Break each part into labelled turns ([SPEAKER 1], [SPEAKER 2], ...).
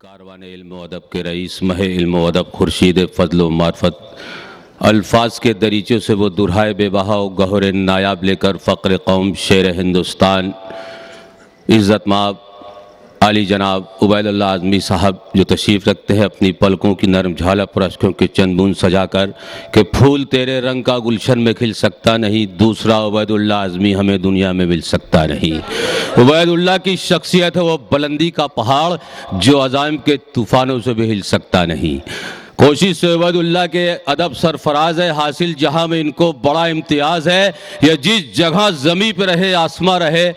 [SPEAKER 1] کاروان علم و ادب کے رئیس مہ علم و ادب خورشید فضل و معرفت، الفاظ کے دریچے سے وہ درہائے بے بہا و گوہر نایاب لے کر فقر قوم شیر ہندوستان عزت مآب علی جناب عبید اللہ اعظمی صاحب جو تشریف رکھتے ہیں اپنی پلکوں کی نرم جھالک پر اشکوں کے چند بوند سجا کر کہ پھول تیرے رنگ کا گلشن میں کھل سکتا نہیں، دوسرا عبید اللہ اعظمی ہمیں دنیا میں مل سکتا نہیں۔ عبید اللہ کی شخصیت ہے وہ بلندی کا پہاڑ جو عزائم کے طوفانوں سے بھی ہل سکتا نہیں۔ کوشش سے عبید اللہ کے ادب سرفراز ہے، حاصل جہاں میں ان کو بڑا امتیاز ہے، یہ جس جگہ زمیں پہ رہے آسماں رہے،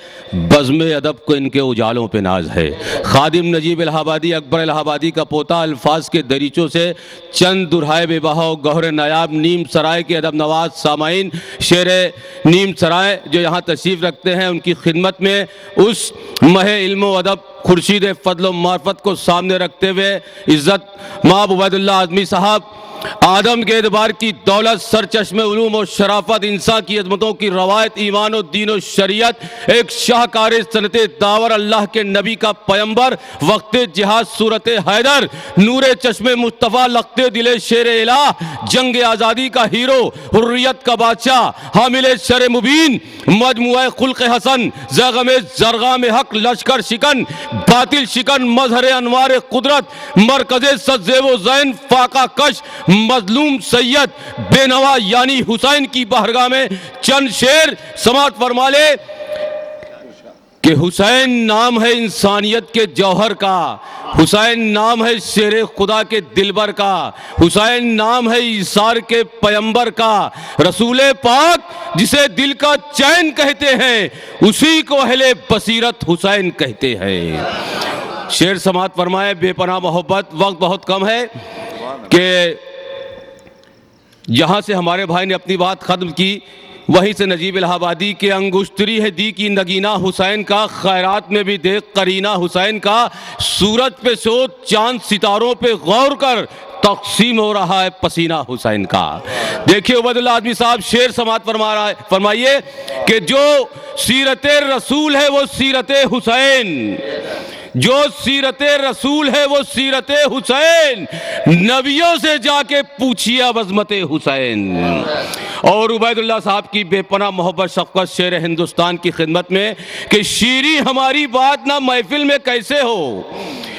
[SPEAKER 1] بزم ادب کو ان کے اجالوں پہ ناز ہے۔ خادم نجیب الہ آبادی اکبر الہ آبادی کا پوتا الفاظ کے دریچوں سے چند درہائے بے بہا و گوہر نایاب نیم سرائے کے ادب نواز سامعین شیر نیم سرائے جو یہاں تشریف رکھتے ہیں، ان کی خدمت میں اس مہ علم و ادب خورشید فضل و معرفت کو سامنے رکھتے ہوئے عزت مآب عبید اللہ اعظمی صاحب آدم کے اعتبار کی دولت، سرچشم علوم و شرافت، انسان کی عظمتوں کی روایت، ایمان و دین و شریعت، ایک شاہکار سنت داور، اللہ کے نبی کا پیمبر، وقت جہاد صورت حیدر، نور چشم مصطفیٰ، لخت دل شیر الہ، جنگ آزادی کا ہیرو، حریت کا بادشاہ، حامل شر مبین، مجموعہ خلق حسن، زغم زرغام حق، لشکر شکن، باطل شکن، مظہر انوار قدرت، مرکز سزیب و زین، فاقہ کش، مظلوم سید، بے نوا یعنی حسین کی بارگاہ میں چند شعر سماعت فرما لے کہ حسین نام ہے انسانیت کے جوہر کا، حسین نام ہے شیر خدا کے دلبر کا، حسین نام ہے ایثار کے پیمبر کا، رسول پاک جسے دل کا چین کہتے ہیں اسی کو اہل بصیرت حسین کہتے ہیں۔ شعر سماعت فرمائے، بے پناہ محبت، وقت بہت کم ہے کہ جہاں سے ہمارے بھائی نے اپنی بات ختم کی وہیں سے نجیب الہ آبادی کے انگشتری ہے دی کی نگینہ حسین کا، خیرات میں بھی دیکھ قرینہ حسین کا، سورج پہ سوچ چاند ستاروں پہ غور کر تقسیم ہو رہا ہے پسینہ حسین کا۔ دیکھیے عبید اللہ اعظمی صاحب شعر سماعت فرمائیے کہ جو سیرت رسول ہے وہ سیرت حسین، جو سیرت رسول ہے وہ سیرت حسین، نبیوں سے جا کے پوچھئے اب عظمت حسین۔ اور عبید اللہ صاحب کی بے پناہ محبت شفقت شیر ہندوستان کی خدمت میں کہ شیریں ہماری بات نہ محفل میں کیسے ہو،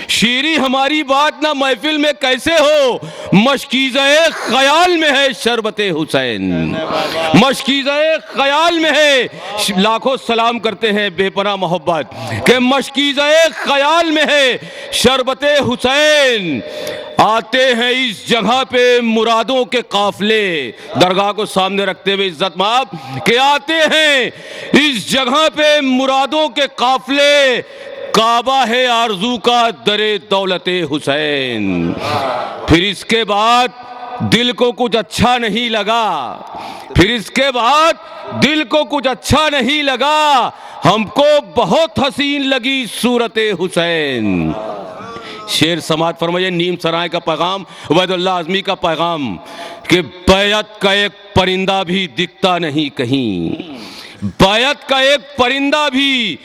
[SPEAKER 1] شیریں ہماری بات نہ محفل میں کیسے ہو، مشکیزہ خیال میں ہے شربت حسین، مشکیزہ خیال میں ہے، لاکھوں سلام کرتے ہیں بے پناہ محبت کہ مشکیزہ خیال میں ہے شربت حسین، آتے ہیں اس جگہ پہ مرادوں کے قافلے، درگاہ کو سامنے رکھتے ہوئے عزت مآب کہ آتے ہیں اس جگہ پہ مرادوں کے قافلے، کعبہ ہے آرزو کا در دولت حسین۔ پھر اس کے بعد دل کو کچھ اچھا نہیں لگا، پھر اس کے بعد دل کو کچھ اچھا نہیں لگا، ہم کو بہت حسین لگی صورت حسین۔ شعر سماعت فرمائیے، نیم سرائے کا پیغام، عبید اللہ اعظمی کا پیغام کہ بیعت کا ایک پرندہ بھی دکھتا نہیں کہیں، بیعت کا ایک پرندہ بھی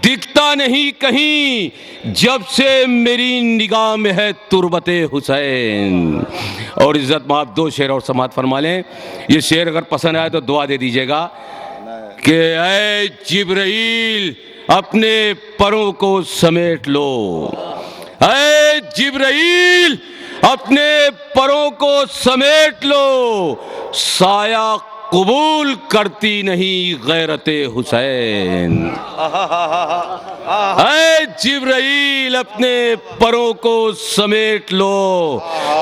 [SPEAKER 1] دکھتا نہیں کہیں، جب سے میری نگاہ میں ہے تربت حسین۔ اور عزت مآب دو شعر اور سماعت فرما لیں، یہ شعر اگر پسند آئے تو دعا دے دیجیے گا کہ اے جبرائیل اپنے پروں کو سمیٹ لو، اے جبرائیل اپنے پروں کو سمیٹ لو، سایہ قبول کرتی نہیں غیرت حسین، اے جبرائیل اپنے پروں کو سمیٹ لو،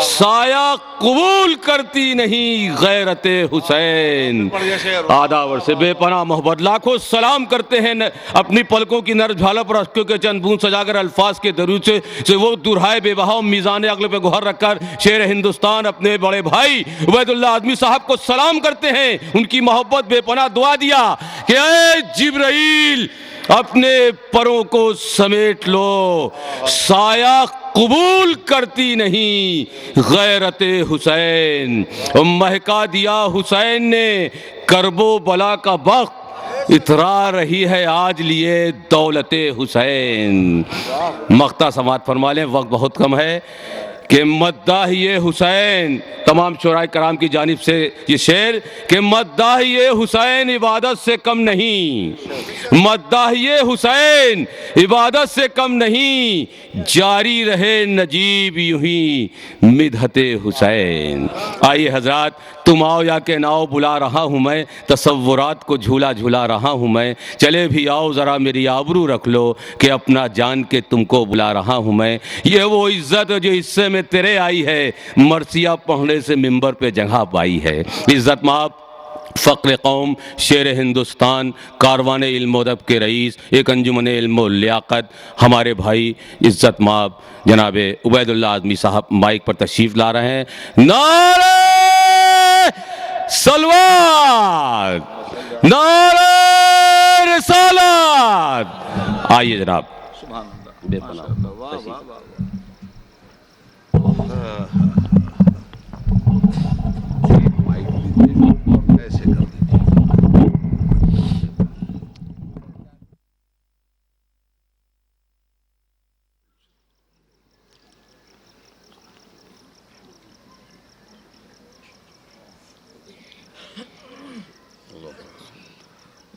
[SPEAKER 1] سایہ قبول کرتی نہیں غیرت حسین۔ آداب سے بے پناہ محبت لاکھوں سلام کرتے ہیں اپنی پلکوں کی نرم جھالک پر اشکوں کے چند بوند سجا کر الفاظ کے دروج سے وہ درہائے بے بہا میزان عقل پہ گوہر رکھ کر شیر ہندوستان اپنے بڑے بھائی عبید اللہ اعظمی صاحب کو سلام کرتے ہیں، ان کی محبت بے پناہ دعا دیا کہ اے جبرائیل اپنے پروں کو سمیٹ لو، سایہ قبول کرتی نہیں غیرت حسین، مہکا دیا حسین نے کرب و بلا کا بخت، اترا رہی ہے آج لیے دولت حسین۔ مقطع سماعت فرما لیں، وقت بہت کم ہے کہ مداحی حسین، تمام شعراء کرام کی جانب سے یہ شعر کہ مداحی حسین عبادت سے کم نہیں، مداحی حسین عبادت سے کم نہیں، جاری رہے نجیب یوں ہی مدحت حسین۔ آئیے حضرات، تم آؤ یا کہ نہ آؤ بلا رہا ہوں میں، تصورات کو جھولا جھولا رہا ہوں میں، چلے بھی آؤ ذرا میری آبرو رکھ لو کہ اپنا جان کے تم کو بلا رہا ہوں میں۔ یہ وہ عزت جو حصے میں تیرے آئی ہے، مرثیہ پڑھنے سے ممبر پہ جگہ پائی ہے۔ عزت مآب فقر قوم، شیر ہندوستان، کاروان علم و ادب کے رئیس، ایک انجمن علم و لیاقت، ہمارے بھائی عزت مآب جناب عبید اللہ اعظمی صاحب مائک پر تشریف لا رہے ہیں۔ نعرہ صلوات، نعرہ رسالت۔ آئیے جناب، بے پناہ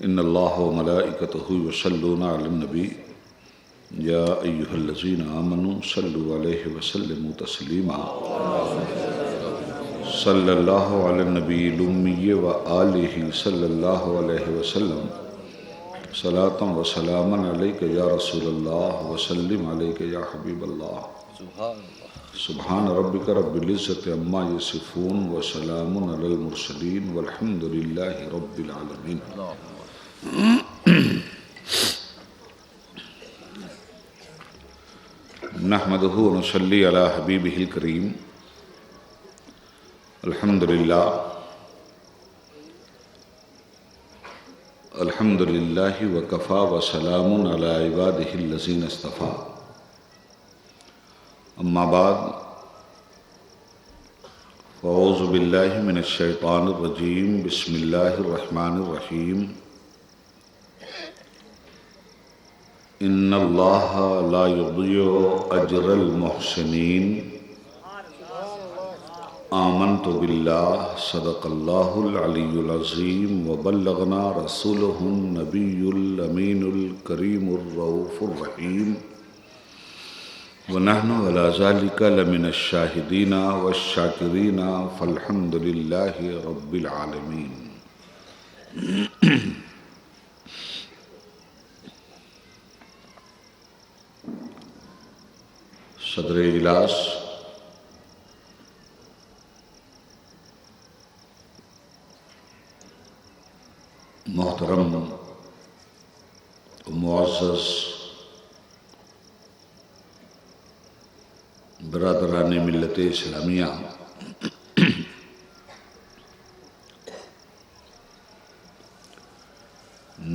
[SPEAKER 2] ان اللہ و ملائکتہ یصلون علی النبی یا ایہا الذین آمنوا صلوا علیہ وسلموا تسلیما۔ صلی اللہ علی النبی الامی و آلہ صلی اللہ علیہ وسلم، صلاۃ و سلاما علیک یا رسول اللہ وسلم علیک یا حبیب اللہ۔ سبحان ربک رب العزت عما یصفون وسلام علی المرسلین والحمد للہ رب العالمین۔ نحمدہ و نصلی علی حبیبہ الکریم۔ الحمدللہ الحمدللہ وکفی وسلام علی عبادہ الذین اصطفیٰ۔ اما بعد، اعوذ باللہ من الشیطان الرجیم، بسم اللہ الرحمن الرحیم۔ ان اللہ لا یضیع اجر المحسنین۔ آمنت باللہ، صدق اللہ العلی العظیم، وبلغنا رسولہ النبی الامین الکریم الرؤوف الرحیم، ونحن علی ذلک لمن الشاہدین والشاکرین، فالحمد للہ رب العالمین۔ صدر اجلاس، محترم معزز برادران ملت اسلامیہ،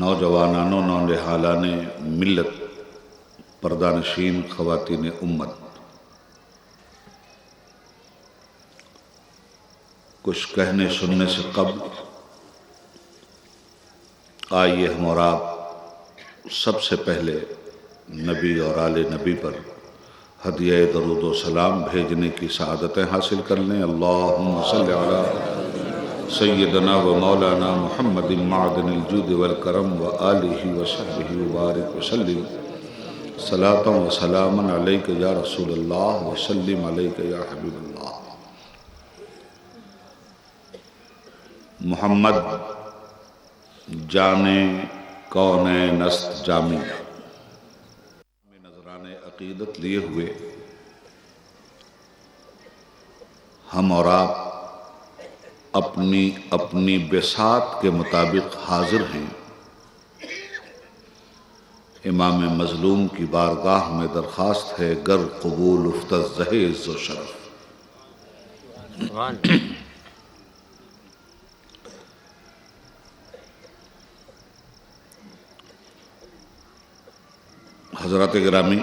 [SPEAKER 2] نوجوانان و نونہالان ملت، پردہ نشین خواتین امت، کچھ کہنے سننے سے قبل آئیے ہم اور آپ سب سے پہلے نبی اور آل نبی پر ہدیہ درود و سلام بھیجنے کی سعادتیں حاصل کر لیں۔ اللہم صلی علی سیدنا و مولانا محمد معدن الجود والکرم و آلہ و صحبہ وبارک وسلم، صلاۃ و سلاما علیک یا رسول اللہ وسلم علیک یا حبیب اللہ۔ محمد جانے کونین است جامی میں نذران عقیدت لیے ہوئے ہم اور آپ اپنی اپنی بساط کے مطابق حاضر ہیں۔ امام مظلوم کی بارگاہ میں درخواست ہے، گر قبول افتد زہ عز و شرف۔ حضرات گرامی،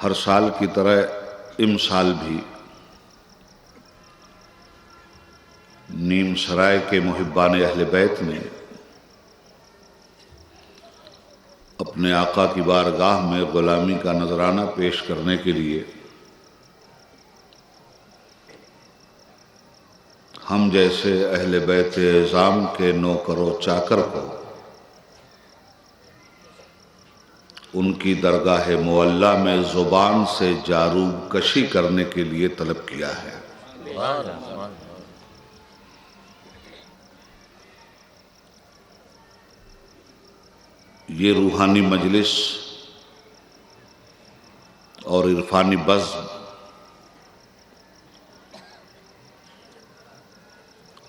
[SPEAKER 2] ہر سال کی طرح امسال بھی نیم سرائے کے محبان اہل بیت نے اپنے آقا کی بارگاہ میں غلامی کا نذرانہ پیش کرنے کے لیے ہم جیسے اہل بیت اعظام کے نوکر و چاکر کو ان کی درگاہ معلیٰ میں زبان سے جاروب کشی کرنے کے لیے طلب کیا ہے۔ یہ روحانی مجلس اور عرفانی بزم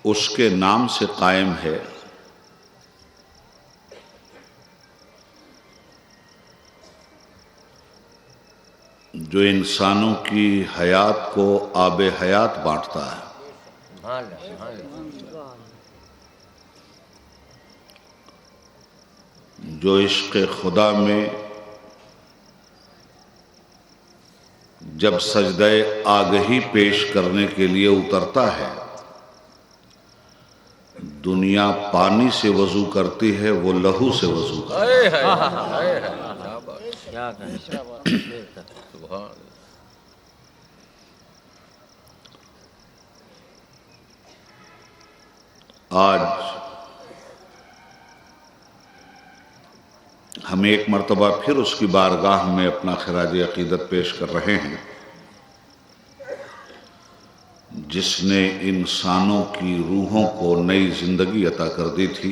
[SPEAKER 2] اس کے نام سے قائم ہے جو انسانوں کی حیات کو آب حیات بانٹتا ہے۔ جو عشق خدا میں جب سجدہ آگہی پیش کرنے کے لیے اترتا ہے، دنیا پانی سے وضو کرتی ہے، وہ لہو سے وضو کرتا ہے۔ آج ہم ایک مرتبہ پھر اس کی بارگاہ میں اپنا خراج عقیدت پیش کر رہے ہیں جس نے انسانوں کی روحوں کو نئی زندگی عطا کر دی تھی،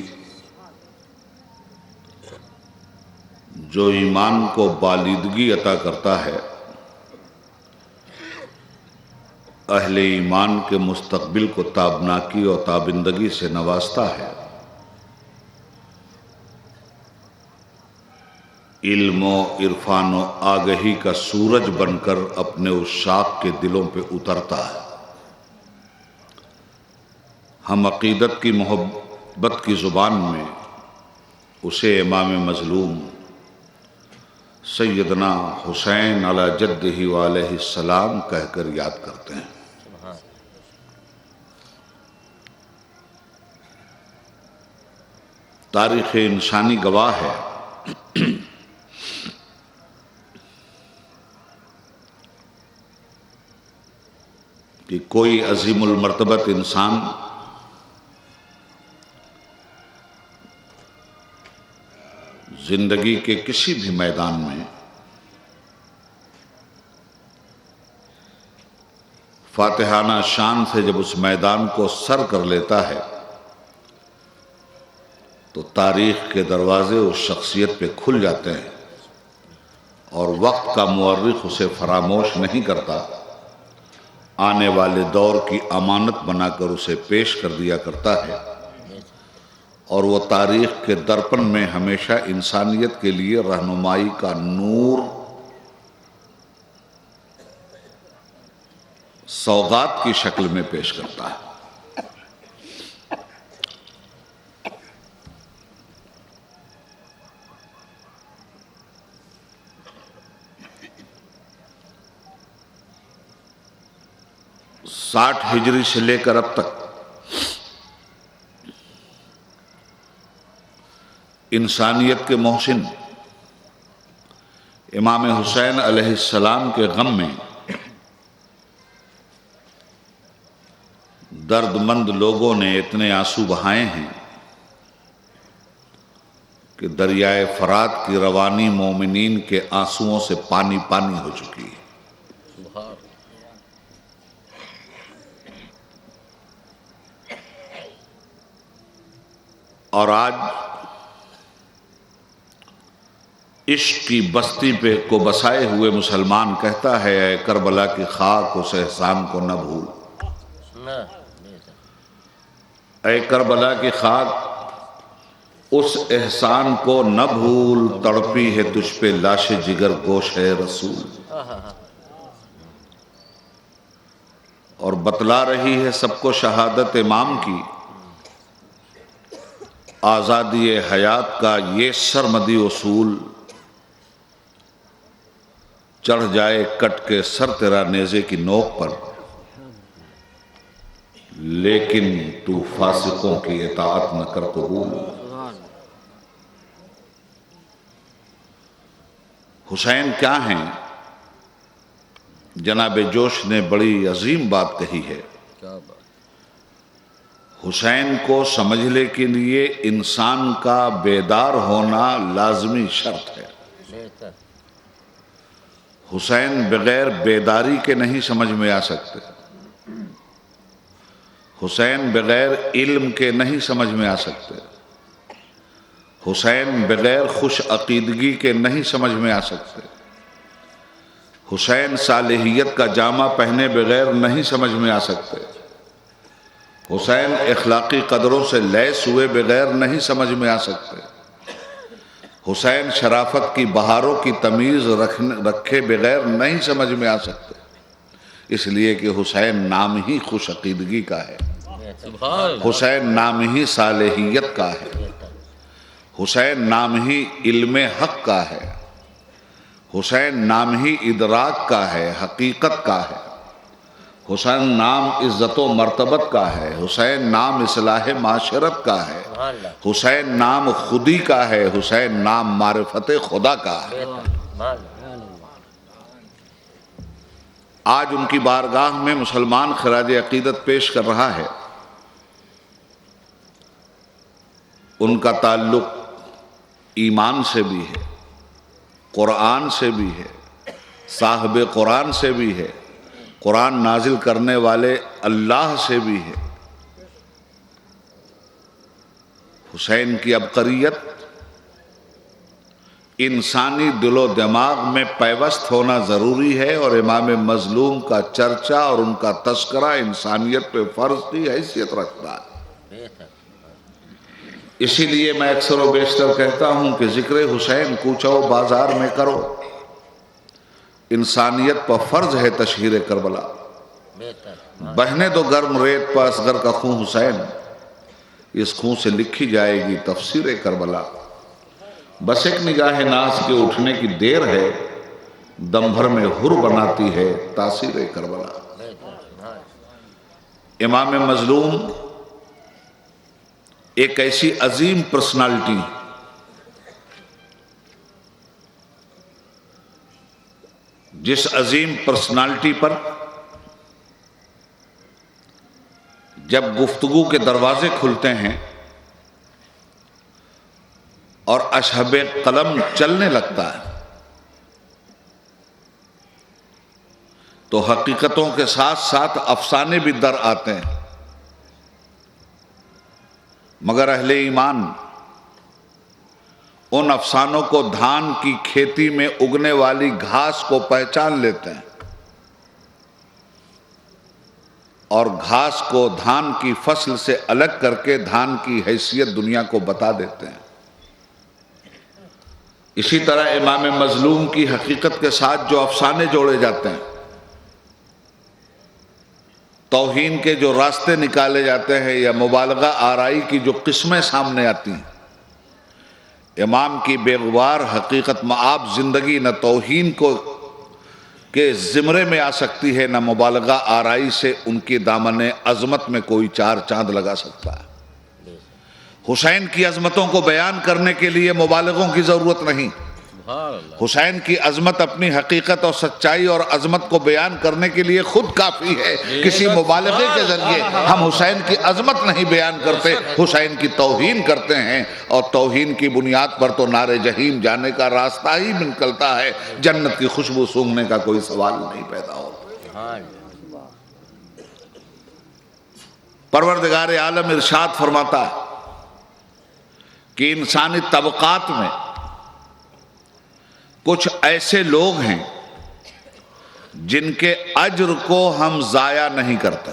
[SPEAKER 2] جو ایمان کو بالیدگی عطا کرتا ہے، اہل ایمان کے مستقبل کو تابناکی اور تابندگی سے نوازتا ہے، علم و عرفان و آگہی کا سورج بن کر اپنے عشاق کے دلوں پہ اترتا ہے۔ ہم عقیدت کی محبت کی زبان میں اسے امام مظلوم سیدنا حسین علی جدہ وعلیہ السلام کہہ کر یاد کرتے ہیں۔ تاریخ انسانی گواہ ہے کہ کوئی عظیم المرتبت انسان زندگی کے کسی بھی میدان میں فاتحانہ شان سے جب اس میدان کو سر کر لیتا ہے تو تاریخ کے دروازے اس شخصیت پہ کھل جاتے ہیں اور وقت کا مورخ اسے فراموش نہیں کرتا، آنے والے دور کی امانت بنا کر اسے پیش کر دیا کرتا ہے، اور وہ تاریخ کے درپن میں ہمیشہ انسانیت کے لیے رہنمائی کا نور سوغات کی شکل میں پیش کرتا ہے۔ ساٹھ ہجری سے لے کر اب تک انسانیت کے محسن امام حسین علیہ السلام کے غم میں درد مند لوگوں نے اتنے آنسو بہائے ہیں کہ دریائے فرات کی روانی مومنین کے آنسوؤں سے پانی پانی ہو چکی ہے۔ اور آج عشق کی بستی پہ کو بسائے ہوئے مسلمان کہتا ہے، اے کربلا کی خاک اس احسان کو نہ بھول، اے کربلا کی خاک اس احسان کو نہ بھول، تڑپی ہے تجھ پہ لاش جگر گوش ہے رسول، اور بتلا رہی ہے سب کو شہادت امام کی، آزادی حیات کا یہ سرمدی اصول، چڑھ جائے کٹ کے سر تیرا نیزے کی نوک پر، لیکن تو فاسقوں کی اطاعت نہ کر قبول۔ حسین کیا ہیں؟ جناب جوش نے بڑی عظیم بات کہی ہے۔ حسین کو سمجھنے کے لیے انسان کا بیدار ہونا لازمی شرط ہے۔ حسین بغیر بیداری کے نہیں سمجھ میں آ سکتے، حسین بغیر علم کے نہیں سمجھ میں آ سکتے، حسین بغیر خوش عقیدگی کے نہیں سمجھ میں آ سکتے، حسین صالحیت کا جامہ پہنے بغیر نہیں سمجھ میں آ سکتے، حسین اخلاقی قدروں سے لیس ہوئے بغیر نہیں سمجھ میں آ سکتے، حسین شرافت کی بہاروں کی تمیز رکھے بغیر نہیں سمجھ میں آ سکتے، اس لیے کہ حسین نام ہی خوش عقیدگی کا ہے، حسین نام ہی صالحیت کا ہے، حسین نام ہی علم حق کا ہے، حسین نام ہی ادراک کا ہے، حقیقت کا ہے، حسین نام عزت و مرتبت کا ہے، حسین نام اصلاح معاشرت کا ہے، حسین نام خودی کا ہے، حسین نام معرفت خدا کا ہے۔ آج ان کی بارگاہ میں مسلمان خراج عقیدت پیش کر رہا ہے۔ ان کا تعلق ایمان سے بھی ہے، قرآن سے بھی ہے، صاحب قرآن سے بھی ہے، قرآن نازل کرنے والے اللہ سے بھی ہے۔ حسین کی عبقریت انسانی دل و دماغ میں پیوست ہونا ضروری ہے، اور امام مظلوم کا چرچا اور ان کا تذکرہ انسانیت پہ فرض کی حیثیت رکھتا ہے۔ اسی لیے میں اکثر و بیشتر کہتا ہوں کہ ذکر حسین کوچہ و بازار میں کرو، انسانیت پر فرض ہے تشہیر کربلا۔ بہنے دو گرم ریت پر اصغر کا خون حسین، اس خون سے لکھی جائے گی تفسیر کربلا۔ بس ایک نگاہ ناز کے اٹھنے کی دیر ہے، دم بھر میں حر بناتی ہے تاثیر کربلا۔ امام مظلوم ایک ایسی عظیم پرسنالٹی، جس عظیم پرسنالٹی پر جب گفتگو کے دروازے کھلتے ہیں اور اشہب قلم چلنے لگتا ہے تو حقیقتوں کے ساتھ ساتھ افسانے بھی در آتے ہیں، مگر اہل ایمان ان افسانوں کو دھان کی کھیتی میں اگنے والی گھاس کو پہچان لیتے ہیں اور گھاس کو دھان کی فصل سے الگ کر کے دھان کی حیثیت دنیا کو بتا دیتے ہیں۔ اسی طرح امام مظلوم کی حقیقت کے ساتھ جو افسانے جوڑے جاتے ہیں، توہین کے جو راستے نکالے جاتے ہیں یا مبالغہ آرائی کی جو قسمیں سامنے آتی ہیں، امام کی بے غبار حقیقت مآب زندگی نہ توہین کے زمرے میں آ سکتی ہے، نہ مبالغہ آرائی سے ان کی دامن عظمت میں کوئی چار چاند لگا سکتا ہے۔ حسین کی عظمتوں کو بیان کرنے کے لیے مبالغوں کی ضرورت نہیں، حسین کی عظمت اپنی حقیقت اور سچائی اور عظمت کو بیان کرنے کے لیے خود کافی ہے۔ کسی مبالغے کے ذریعے ہم حسین کی عظمت نہیں بیان کرتے، حسین کی توہین کرتے ہیں، اور توہین کی بنیاد پر تو نار جہیم جانے کا راستہ ہی نکلتا ہے، جنت کی خوشبو سونگھنے کا کوئی سوال نہیں پیدا ہوتا۔ پروردگار عالم ارشاد فرماتا ہے کہ انسانی طبقات میں کچھ ایسے لوگ ہیں جن کے اجر کو ہم ضائع نہیں کرتے۔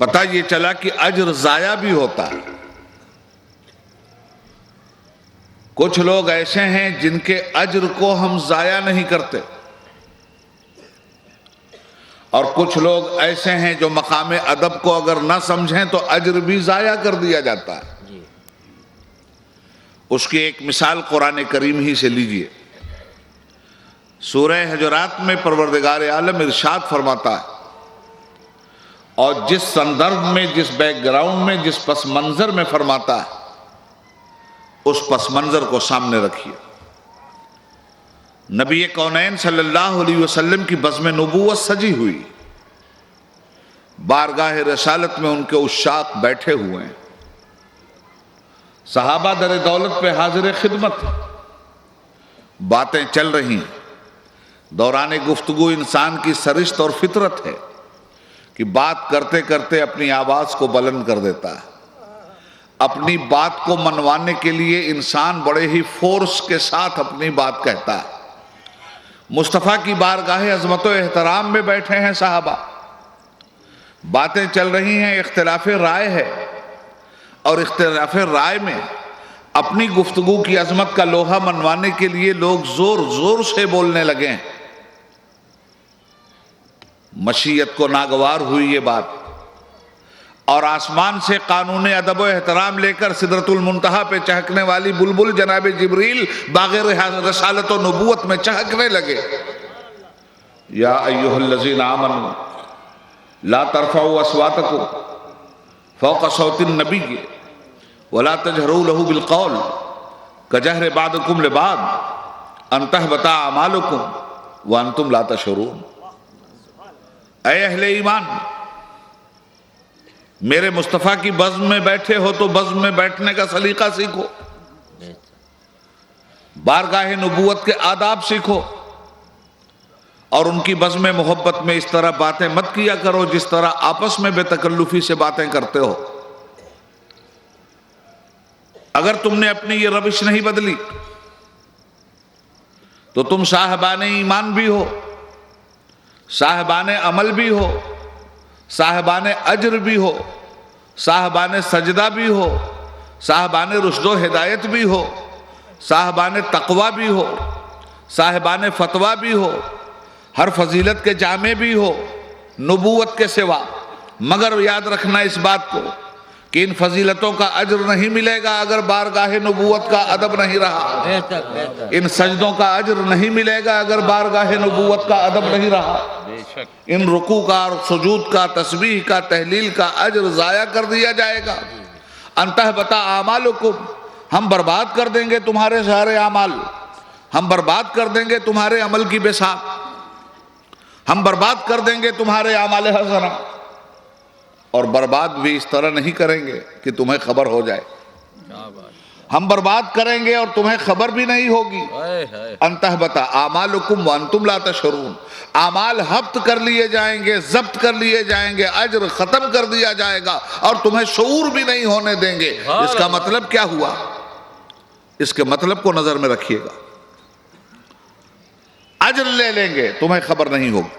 [SPEAKER 2] پتہ یہ چلا کہ اجر ضائع بھی ہوتا ہے۔ کچھ لوگ ایسے ہیں جن کے اجر کو ہم ضائع نہیں کرتے، اور کچھ لوگ ایسے ہیں جو مقام ادب کو اگر نہ سمجھیں تو اجر بھی ضائع کر دیا جاتا ہے۔ اس کی ایک مثال قرآن کریم ہی سے لیجئے۔ سورہ حجرات میں پروردگار عالم ارشاد فرماتا ہے، اور جس سندرب میں، جس بیک گراؤنڈ میں، جس پس منظر میں فرماتا ہے اس پس منظر کو سامنے رکھیے۔ نبی کونین صلی اللہ علیہ وسلم کی بزم نبوت سجی ہوئی، بارگاہ رسالت میں ان کے عشاق بیٹھے ہوئے ہیں، صحابہ در دولت پہ حاضر خدمت، باتیں چل رہی ہیں۔ دوران گفتگو انسان کی سرشت اور فطرت ہے کہ بات کرتے کرتے اپنی آواز کو بلند کر دیتا ہے۔ اپنی بات کو منوانے کے لیے انسان بڑے ہی فورس کے ساتھ اپنی بات کہتا ہے۔ مصطفیٰ کی بارگاہ عظمت و احترام میں بیٹھے ہیں صحابہ، باتیں چل رہی ہیں، اختلاف رائے ہے، اور اختلاف رائے میں اپنی گفتگو کی عظمت کا لوہا منوانے کے لیے لوگ زور زور سے بولنے لگے ہیں۔ مشیت کو ناگوار ہوئی یہ بات، اور آسمان سے قانون ادب و احترام لے کر سدرۃ المنتہا پہ چہکنے والی بلبل جناب جبریل باغ رسالت و نبوت میں چہکنے لگے۔ یا ایھا الذین آمنوا لا ترفعوا اصواتکم فوق صوت النبی ولا تجہروا لہ بالقول کجہر بعضکم لبعض ان تحبط اعمالکم وانتم لا تشعرون۔ اے اہل ایمان، میرے مصطفیٰ کی بزم میں بیٹھے ہو تو بزم میں بیٹھنے کا سلیقہ سیکھو، بارگاہ نبوت کے آداب سیکھو، اور ان کی بزم محبت میں اس طرح باتیں مت کیا کرو جس طرح آپس میں بے تکلفی سے باتیں کرتے ہو۔ اگر تم نے اپنی یہ روش نہیں بدلی تو تم صاحبان ایمان بھی ہو، صاحبان عمل بھی ہو، صاحبان اجر بھی ہو، صاحبان سجدہ بھی ہو، صاحبان رشد و ہدایت بھی ہو، صاحبان تقوی بھی ہو، صاحبان فتویٰ بھی ہو، ہر فضیلت کے جامع بھی ہو نبوت کے سوا، مگر یاد رکھنا اس بات کو کہ ان فضیلتوں کا اجر نہیں ملے گا اگر بارگاہ نبوت کا ادب نہیں رہا، ان سجدوں کا اجر نہیں ملے گا اگر بارگاہ نبوت کا ادب نہیں رہا، ان رکوع کا اور سجود کا، تسبیح کا، تحلیل کا اجر ضائع کر دیا جائے گا۔ ان تحبط اعمالکم، ہم برباد کر دیں گے تمہارے سارے اعمال، ہم برباد کر دیں گے تمہارے عمل کی بساط، ہم برباد کر دیں گے تمہارے اعمال حسنہ، اور برباد بھی اس طرح نہیں کریں گے کہ تمہیں خبر ہو جائے، ہم برباد کریں گے اور تمہیں خبر بھی نہیں ہوگی۔ ان تحبط اعمالکم وانتم لا تشعرون، اعمال ہبت کر لیے جائیں گے، ضبط کر لیے جائیں گے، اجر ختم کر دیا جائے گا اور تمہیں شعور بھی نہیں ہونے دیں گے۔ اس کا مطلب کیا ہوا؟ اس کے مطلب کو نظر میں رکھیے گا۔ اجر لے لیں گے، تمہیں خبر نہیں ہوگی،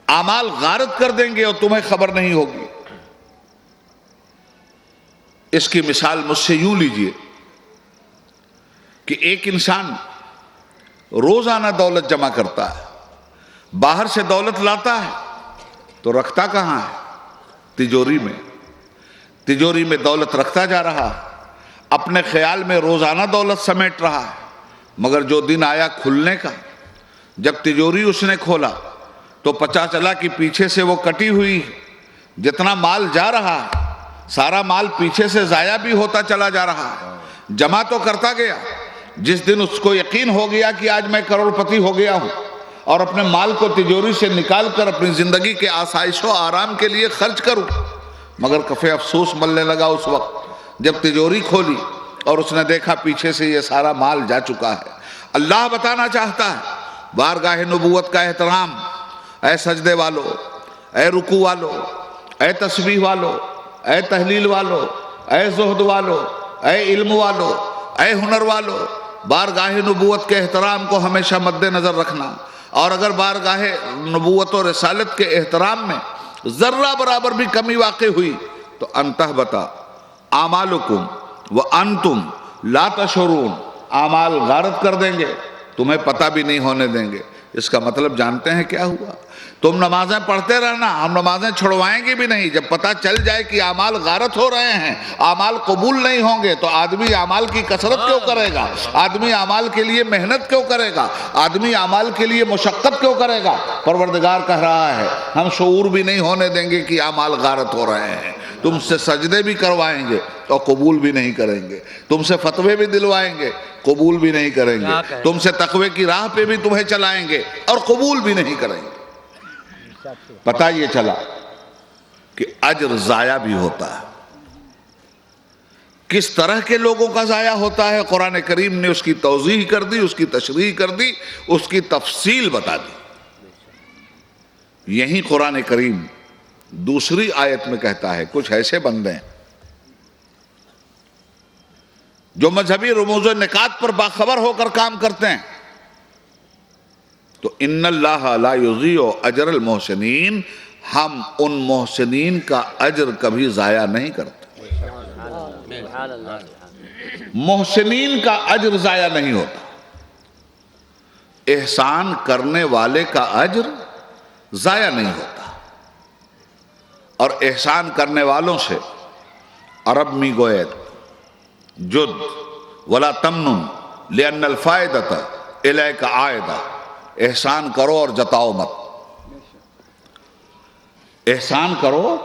[SPEAKER 2] اعمال غارت کر دیں گے اور تمہیں خبر نہیں ہوگی۔ اس کی مثال مجھ سے یوں لیجئے کہ ایک انسان روزانہ دولت جمع کرتا ہے، باہر سے دولت لاتا ہے تو رکھتا کہاں ہے؟ تجوری میں، تجوری میں دولت رکھتا جا رہا، اپنے خیال میں روزانہ دولت سمیٹ رہا ہے، مگر جو دن آیا کھلنے کا، جب تجوری اس نے کھولا تو پتہ چلا کہ پیچھے سے وہ کٹی ہوئی، جتنا مال جا رہا سارا مال پیچھے سے ضائع بھی ہوتا چلا جا رہا ہے۔ جمع تو کرتا گیا، جس دن اس کو یقین ہو گیا کہ آج میں کروڑ پتی ہو گیا ہوں اور اپنے مال کو تجوری سے نکال کر اپنی زندگی کے آسائش و آرام کے لیے خرچ کروں، مگر کفِ افسوس ملنے لگا اس وقت جب تجوری کھولی اور اس نے دیکھا پیچھے سے یہ سارا مال جا چکا ہے۔ اللہ بتانا چاہتا ہے بارگاہ نبوت کا احترام، اے سجدے والو، اے رکوع والو، اے تسبیح والو، اے تحلیل والو، اے زہد والو، اے علم والو، اے ہنر والو، بارگاہ نبوت کے احترام کو ہمیشہ مد نظر رکھنا، اور اگر بارگاہ نبوت و رسالت کے احترام میں ذرہ برابر بھی کمی واقع ہوئی تو ان تحبط اعمالکم وانتم لا تشعرون، اعمال غارت کر دیں گے، تمہیں پتہ بھی نہیں ہونے دیں گے۔ اس کا مطلب جانتے ہیں کیا ہوا؟ تم نمازیں پڑھتے رہنا، ہم نمازیں چھڑوائیں گے بھی نہیں، جب پتہ چل جائے کہ اعمال غارت ہو رہے ہیں، اعمال قبول نہیں ہوں گے تو آدمی اعمال کی کثرت کیوں کرے گا؟ آدمی اعمال کے لیے محنت کیوں کرے گا؟ آدمی اعمال کے لیے مشقت کیوں کرے گا؟ پروردگار کہہ رہا ہے ہم شعور بھی نہیں ہونے دیں گے کہ اعمال غارت ہو رہے ہیں. تم سے سجدے بھی کروائیں گے اور قبول بھی نہیں کریں گے. تم سے فتوے بھی دلوائیں گے, قبول بھی نہیں کریں گے. تم سے تقوی کی راہ پہ بھی تمہیں چلائیں گے اور قبول بھی نہیں کریں گے. پتہ یہ چلا کہ اجر ضائع بھی ہوتا ہے. کس طرح کے لوگوں کا ضائع ہوتا ہے قرآن کریم نے اس کی توضیح کر دی, اس کی تشریح کر دی, اس کی تفصیل بتا دی. یہی قرآن کریم دوسری آیت میں کہتا ہے کچھ ایسے بندے ہیں جو مذہبی رموز و نکات پر باخبر ہو کر کام کرتے ہیں, تو ان اللہ لا یضیع اجر المحسنین, ہم ان محسنین کا اجر کبھی ضائع نہیں کرتے. محسنین کا اجر ضائع نہیں ہوتا. احسان کرنے والے کا اجر ضائع نہیں ہوتا. اور احسان کرنے والوں سے عرب می گوید جد ولا تمنن لأن الفائدۃ الیک عائدہ, احسان کرو اور جتاؤ مت. احسان کرو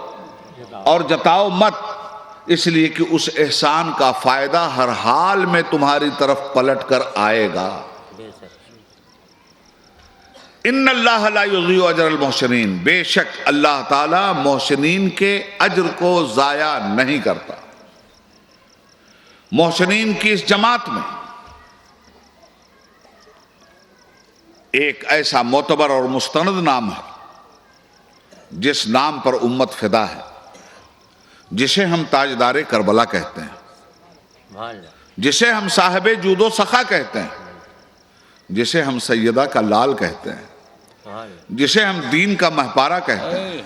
[SPEAKER 2] اور جتاؤ مت, اس لیے کہ اس احسان کا فائدہ ہر حال میں تمہاری طرف پلٹ کر آئے گا. ان اللہ لا یضیع اجر المحسنین, بے شک اللہ تعالی محسنین کے اجر کو ضائع نہیں کرتا. محسنین کی اس جماعت میں ایک ایسا معتبر اور مستند نام ہے جس نام پر امت فدا ہے, جسے ہم تاجدار کربلا کہتے ہیں, جسے ہم صاحب جود و سخا کہتے ہیں, جسے ہم سیدہ کا لال کہتے ہیں, جسے ہم دین کا مہپارہ کہتے ہیں,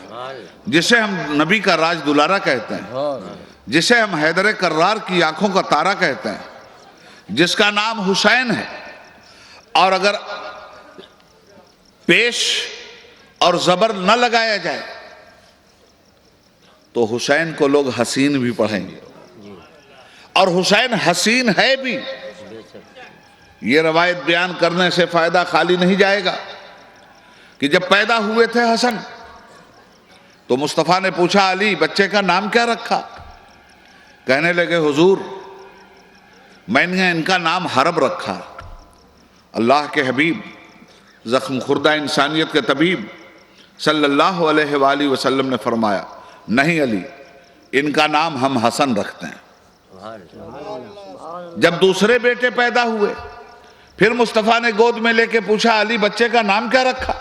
[SPEAKER 2] جسے ہم نبی کا راج دلارہ کہتے ہیں, جسے ہم حیدر کرار کی آنکھوں کا تارہ کہتے ہیں, جس کا نام حسین ہے. اور اگر پیش اور زبر نہ لگایا جائے تو حسین کو لوگ حسین بھی پڑھیں گے, اور حسین حسین ہے بھی. یہ روایت بیان کرنے سے فائدہ خالی نہیں جائے گا کہ جب پیدا ہوئے تھے حسن تو مصطفیٰ نے پوچھا علی بچے کا نام کیا رکھا؟ کہنے لگے حضور میں نے ان کا نام حرب رکھا. اللہ کے حبیب زخم خوردہ انسانیت کے طبیب صلی اللہ علیہ وآلہ وسلم نے فرمایا نہیں علی, ان کا نام ہم حسن رکھتے ہیں. جب دوسرے بیٹے پیدا ہوئے پھر مصطفیٰ نے گود میں لے کے پوچھا علی بچے کا نام کیا رکھا؟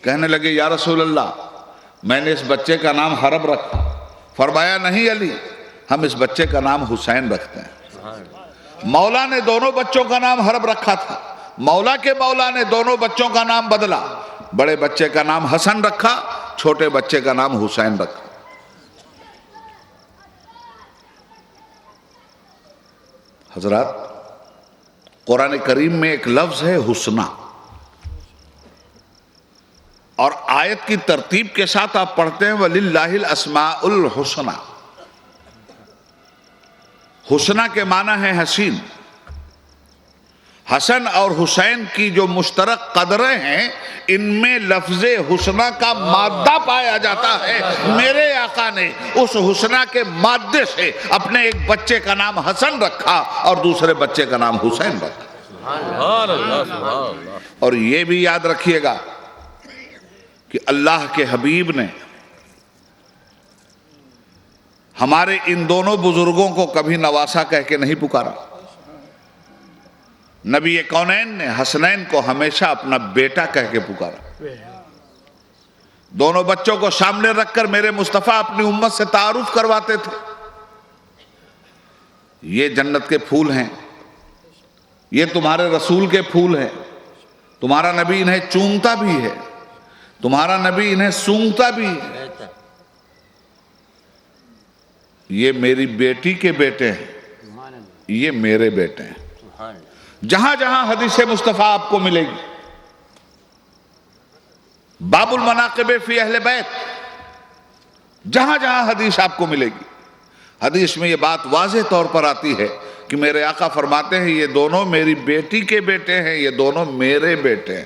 [SPEAKER 2] کہنے لگے یا رسول اللہ میں نے اس بچے کا نام حرب رکھا. فرمایا نہیں علی, ہم اس بچے کا نام حسین رکھتے ہیں. مولا نے دونوں بچوں کا نام حرب رکھا تھا, مولا کے مولا نے دونوں بچوں کا نام بدلا, بڑے بچے کا نام حسن رکھا, چھوٹے بچے کا نام حسین رکھا. حضرات قرآن کریم میں ایک لفظ ہے حسنہ, اور آیت کی ترتیب کے ساتھ آپ پڑھتے ہیں وَلِلَّهِ الْأَسْمَاءُ الْحُسْنَى. حسنہ کے معنی ہے حسین. حسن اور حسین کی جو مشترک قدریں ہیں ان میں لفظ حسنہ کا مادہ پایا جاتا ہے. میرے آقا نے اس حسنہ کے مادے سے اپنے ایک بچے کا نام حسن رکھا اور دوسرے بچے کا نام حسین رکھا. اور یہ بھی یاد رکھیے گا کہ اللہ کے حبیب نے ہمارے ان دونوں بزرگوں کو کبھی نواسا کہہ کے نہیں پکارا. نبی کونین نے حسنین کو ہمیشہ اپنا بیٹا کہہ کے پکارا. دونوں بچوں کو سامنے رکھ کر میرے مصطفیٰ اپنی امت سے تعارف کرواتے تھے. یہ جنت کے پھول ہیں, یہ تمہارے رسول کے پھول ہیں, تمہارا نبی انہیں چومتا بھی ہے, تمہارا نبی انہیں سونگتا بھی ہے. یہ میری بیٹی کے بیٹے ہیں, یہ میرے بیٹے ہیں. جہاں جہاں حدیث مصطفیٰ آپ کو ملے گی, باب المناقب فی اہل بیت, جہاں جہاں حدیث آپ کو ملے گی, حدیث میں یہ بات واضح طور پر آتی ہے کہ میرے آقا فرماتے ہیں یہ دونوں میری بیٹی کے بیٹے ہیں, یہ دونوں میرے بیٹے ہیں.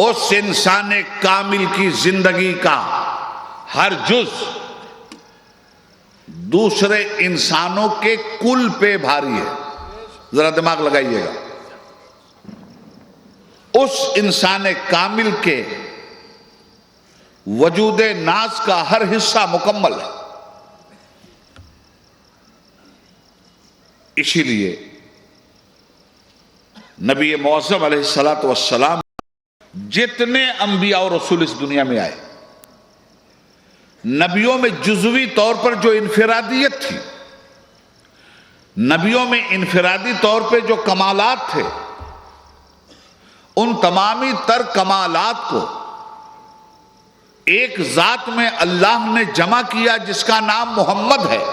[SPEAKER 2] اس انسان کامل کی زندگی کا ہر جز دوسرے انسانوں کے کل پہ بھاری ہے. ذرا دماغ لگائیے گا. اس انسان کامل کے وجود ناز کا ہر حصہ مکمل ہے. اسی لیے نبی معظم علیہ الصلوۃ والسلام جتنے انبیاء اور رسول اس دنیا میں آئے، نبیوں میں جزوی طور پر جو انفرادیت تھی، نبیوں میں انفرادی طور پہ جو کمالات تھے، ان تمامی تر کمالات کو ایک ذات میں اللہ نے جمع کیا جس کا نام محمد ہے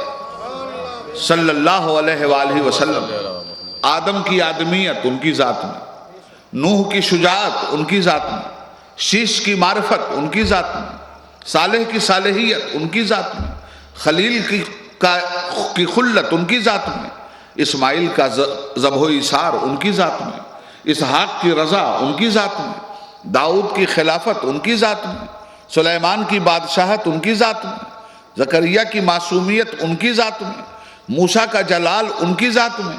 [SPEAKER 2] صلی اللہ علیہ وآلہ وسلم. آدم کی آدمیت ان کی ذات میں، نوح کی شجاعت ان کی ذات میں، شیش کی معرفت ان کی ذات میں، صالح کی صالحیت ان کی ذات میں، خلیل کی خلت ان کی ذات میں، اسماعیل کا ذبح و ایثار ان کی ذات میں، اسحاق کی رضا ان کی ذات میں، داؤد کی خلافت ان کی ذات میں، سلیمان کی بادشاہت ان کی ذات میں، زکریا کی معصومیت ان کی ذات میں، موسیٰ کا جلال ان کی ذات میں،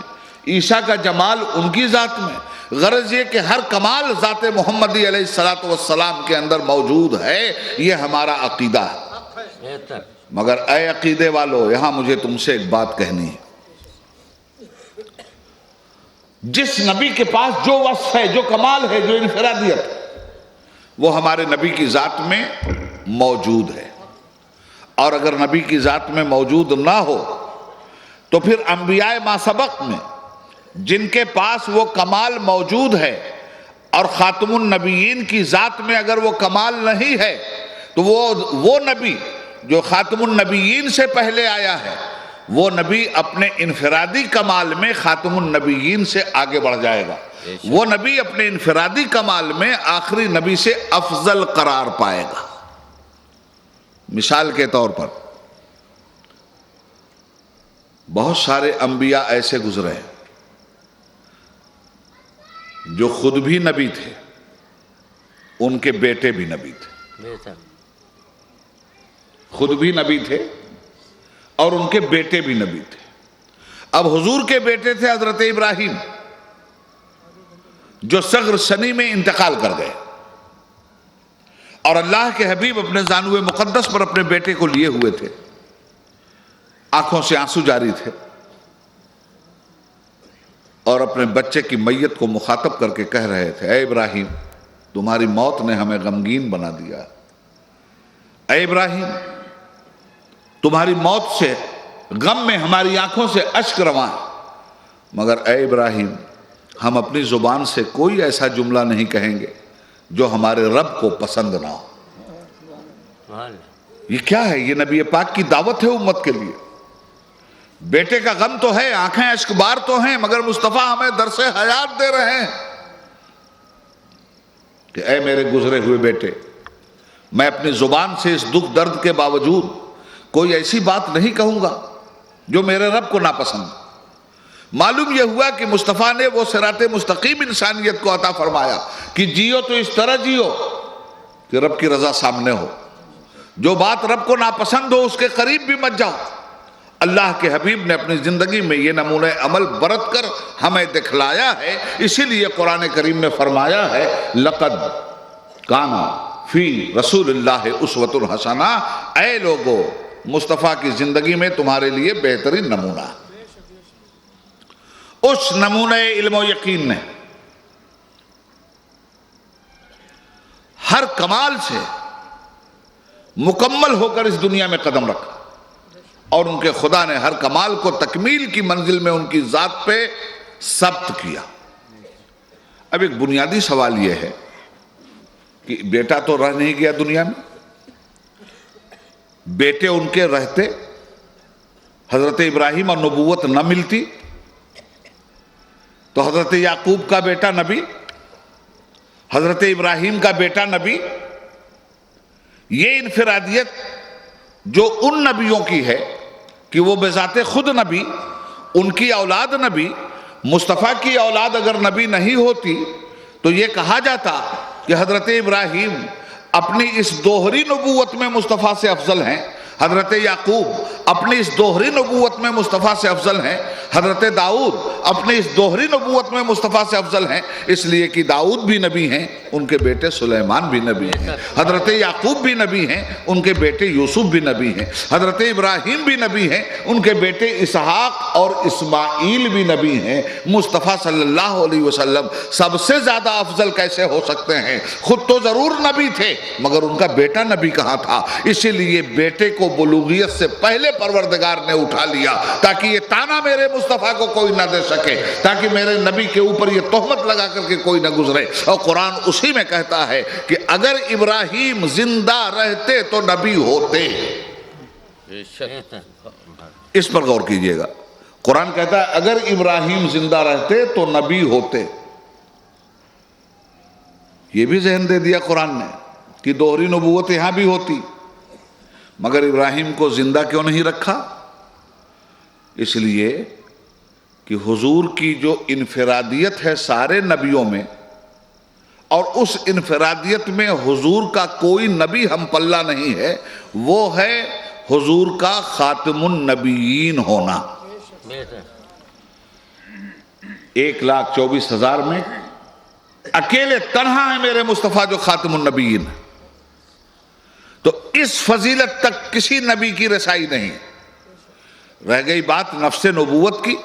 [SPEAKER 2] عیسیٰ کا جمال ان کی ذات میں. غرض یہ کہ ہر کمال ذات محمدی علیہ الصلوۃ والسلام کے اندر موجود ہے. یہ ہمارا عقیدہ ہے. مگر اے عقیدے والو، یہاں مجھے تم سے ایک بات کہنی ہے. جس نبی کے پاس جو وصف ہے، جو کمال ہے، جو انفرادیت ہے، وہ ہمارے نبی کی ذات میں موجود ہے. اور اگر نبی کی ذات میں موجود نہ ہو تو پھر انبیاء ما سبق میں جن کے پاس وہ کمال موجود ہے اور خاتم النبیین کی ذات میں اگر وہ کمال نہیں ہے تو وہ نبی جو خاتم النبیین سے پہلے آیا ہے، وہ نبی اپنے انفرادی کمال میں خاتم النبیین سے آگے بڑھ جائے گا. وہ نبی اپنے انفرادی کمال میں آخری نبی سے افضل قرار پائے گا. مثال کے طور پر بہت سارے انبیاء ایسے گزرے ہیں جو خود بھی نبی تھے، ان کے بیٹے بھی نبی تھے. خود بھی نبی تھے اور ان کے بیٹے بھی نبی تھے. اب حضور کے بیٹے تھے حضرت ابراہیم، جو صغر سنی میں انتقال کر گئے، اور اللہ کے حبیب اپنے زانوِ مقدس پر اپنے بیٹے کو لیے ہوئے تھے. آنکھوں سے آنسو جاری تھے اور اپنے بچے کی میت کو مخاطب کر کے کہہ رہے تھے، اے ابراہیم، تمہاری موت نے ہمیں غمگین بنا دیا. اے ابراہیم، تمہاری موت سے غم میں ہماری آنکھوں سے اشک رواں. مگر اے ابراہیم، ہم اپنی زبان سے کوئی ایسا جملہ نہیں کہیں گے جو ہمارے رب کو پسند نہ ہو. یہ کیا ہے؟ یہ نبی پاک کی دعوت ہے امت کے لیے. بیٹے کا غم تو ہے، آنکھیں اشک بار تو ہیں، مگر مصطفیٰ ہمیں درس حیات دے رہے ہیں کہ اے میرے گزرے ہوئے بیٹے، میں اپنی زبان سے اس دکھ درد کے باوجود کوئی ایسی بات نہیں کہوں گا جو میرے رب کو ناپسند. معلوم یہ ہوا کہ مصطفیٰ نے وہ صراط مستقیم انسانیت کو عطا فرمایا کہ جیو تو اس طرح جیو کہ رب کی رضا سامنے ہو. جو بات رب کو ناپسند ہو اس کے قریب بھی مت جاؤ. اللہ کے حبیب نے اپنی زندگی میں یہ نمونہ عمل برت کر ہمیں دکھلایا ہے. اسی لیے قرآن کریم میں فرمایا ہے، لقد کان فی رسول اللہ اسوۃ حسنہ. اے لوگو، مصطفیٰ کی زندگی میں تمہارے لیے بہترین نمونہ. اس نمونہ علم و یقین نے ہر کمال سے مکمل ہو کر اس دنیا میں قدم رکھا، اور ان کے خدا نے ہر کمال کو تکمیل کی منزل میں ان کی ذات پہ ثبت کیا. اب ایک بنیادی سوال یہ ہے کہ بیٹا تو رہ نہیں گیا دنیا میں، بیٹے ان کے رہتے حضرت ابراہیم اور نبوت نہ ملتی تو حضرت یعقوب کا بیٹا نبی، حضرت ابراہیم کا بیٹا نبی. یہ انفرادیت جو ان نبیوں کی ہے کہ وہ بذات خود نبی، ان کی اولاد نبی. مصطفیٰ کی اولاد اگر نبی نہیں ہوتی تو یہ کہا جاتا کہ حضرت ابراہیم اپنی اس دوہری نبوت میں مصطفیٰ سے افضل ہیں، حضرت یعقوب اپنی اس دوہری نبوت میں مصطفیٰ سے افضل ہیں، حضرت داؤد اپنی اس دوہری نبوت میں مصطفیٰ سے افضل ہیں، اس لیے کہ داؤد بھی نبی ہیں، ان کے بیٹے سلیمان بھی نبی ہیں، حضرت یعقوب بھی نبی ہیں، ان کے بیٹے یوسف بھی نبی ہیں، حضرت ابراہیم بھی نبی ہیں، ان کے بیٹے اسحاق اور اسماعیل بھی نبی ہیں۔ مصطفیٰ صلی اللہ علیہ وسلم سب سے زیادہ افضل کیسے ہو سکتے ہیں؟ خود تو ضرور نبی تھے مگر ان کا بیٹا نبی کہاں تھا؟ اسی لیے بیٹے کو بلوغیت سے پہلے پروردگار نے اٹھا لیا تاکہ یہ تانا میرے مصطفیٰ کو کوئی نہ دے سکے، تاکہ میرے نبی کے اوپر یہ تہمت لگا کر کے کوئی نہ گزرے۔ اور قرآن اسی میں کہتا ہے کہ اگر ابراہیم زندہ رہتے تو نبی ہوتے۔ اس پر غور کیجئے گا، قرآن کہتا ہے اگر ابراہیم زندہ رہتے تو نبی ہوتے۔ یہ بھی ذہن دے دیا قرآن نے کہ دوہری نبوت یہاں بھی ہوتی، مگر ابراہیم کو زندہ کیوں نہیں رکھا؟ اس لیے کہ حضور کی جو انفرادیت ہے سارے نبیوں میں، اور اس انفرادیت میں حضور کا کوئی نبی ہم پلہ نہیں ہے، وہ ہے حضور کا خاتم النبیین ہونا۔ 1,24,000 میں اکیلے تنہا ہے میرے مصطفیٰ جو خاتم النبیین ہے۔ تو اس فضیلت تک کسی نبی کی رسائی نہیں۔ رہ گئی بات نفس نبوت کی،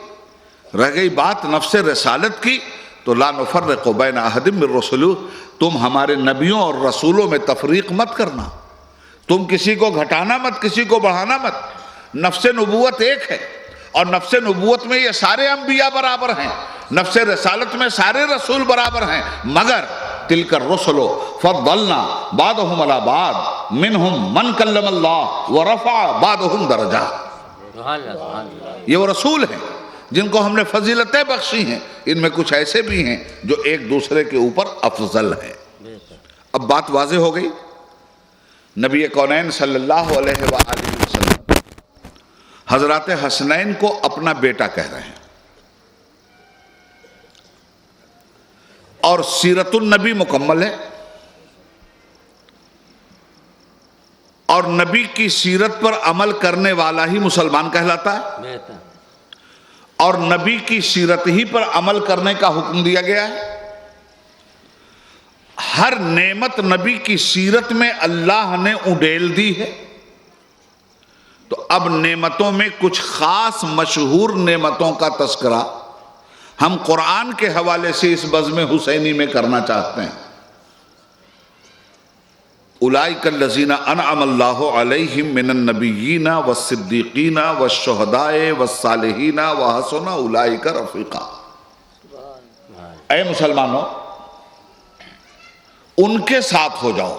[SPEAKER 2] رہ گئی بات نفس رسالت کی، تو لا نفرق بین احد من رسلہ، تم ہمارے نبیوں اور رسولوں میں تفریق مت کرنا، تم کسی کو گھٹانا مت، کسی کو بڑھانا مت۔ نفس نبوت ایک ہے، اور نفس نبوت میں یہ سارے انبیاء برابر ہیں، نفس رسالت میں سارے رسول برابر ہیں، مگر تلک الرسل فضلنا بعضهم علی بعض منہم من کلم اللہ ورفع بعضهم درجات۔ یہ وہ رسول ہیں جن کو ہم نے فضیلتیں بخشی ہیں، ان میں کچھ ایسے بھی ہیں جو ایک دوسرے کے اوپر افضل ہیں۔ اب بات واضح ہو گئی، نبی کونین صلی اللہ علیہ وآلہ وسلم حضرات حسنین کو اپنا بیٹا کہہ رہے ہیں، اور سیرت النبی مکمل ہے، اور نبی کی سیرت پر عمل کرنے والا ہی مسلمان کہلاتا ہے، اور نبی کی سیرت ہی پر عمل کرنے کا حکم دیا گیا ہے۔ ہر نعمت نبی کی سیرت میں اللہ نے اڈیل دی ہے، تو اب نعمتوں میں کچھ خاص مشہور نعمتوں کا تذکرہ ہم قرآن کے حوالے سے اس بزم حسینی میں کرنا چاہتے ہیں۔ اولئک الذین انعم اللہ علیہم من النبیین والصدیقین والشہداء والصالحین وحسن اولئک رفیقا۔ اے مسلمانوں، ان کے ساتھ ہو جاؤ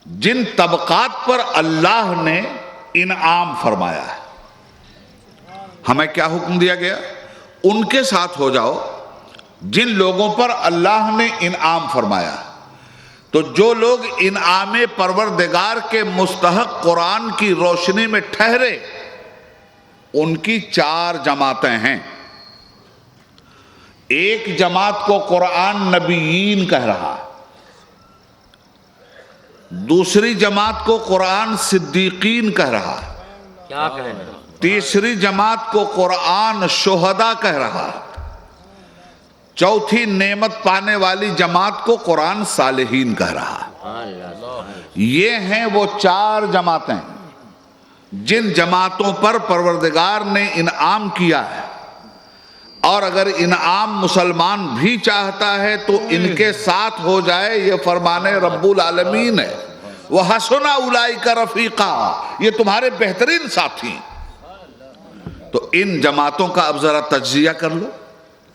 [SPEAKER 2] جن طبقات پر اللہ نے انعام فرمایا ہے۔ ہمیں کیا حکم دیا گیا؟ ان کے ساتھ ہو جاؤ جن لوگوں پر اللہ نے انعام فرمایا۔ تو جو لوگ انعام پروردگار کے مستحق قرآن کی روشنی میں ٹھہرے، ان کی 4 جماعتیں ہیں۔ ایک جماعت کو قرآن نبیین کہہ رہا، دوسری جماعت کو قرآن صدیقین کہہ رہا،
[SPEAKER 3] کیا کہہ رہے ہیں؟
[SPEAKER 2] تیسری جماعت کو قرآن شہداء کہہ رہا، چوتھی نعمت پانے والی جماعت کو قرآن صالحین کہہ رہا۔ یہ ہیں وہ 4 جماعتیں جن جماعتوں پر پروردگار نے انعام کیا ہے، اور اگر انعام مسلمان بھی چاہتا ہے تو ان کے ساتھ ہو جائے، یہ فرمان رب العالمین ہے۔ وَحَسُنَ أُولَئِكَ رَفِيقًا، یہ تمہارے بہترین ساتھی۔ تو ان جماعتوں کا اب ذرا تجزیہ کر لو۔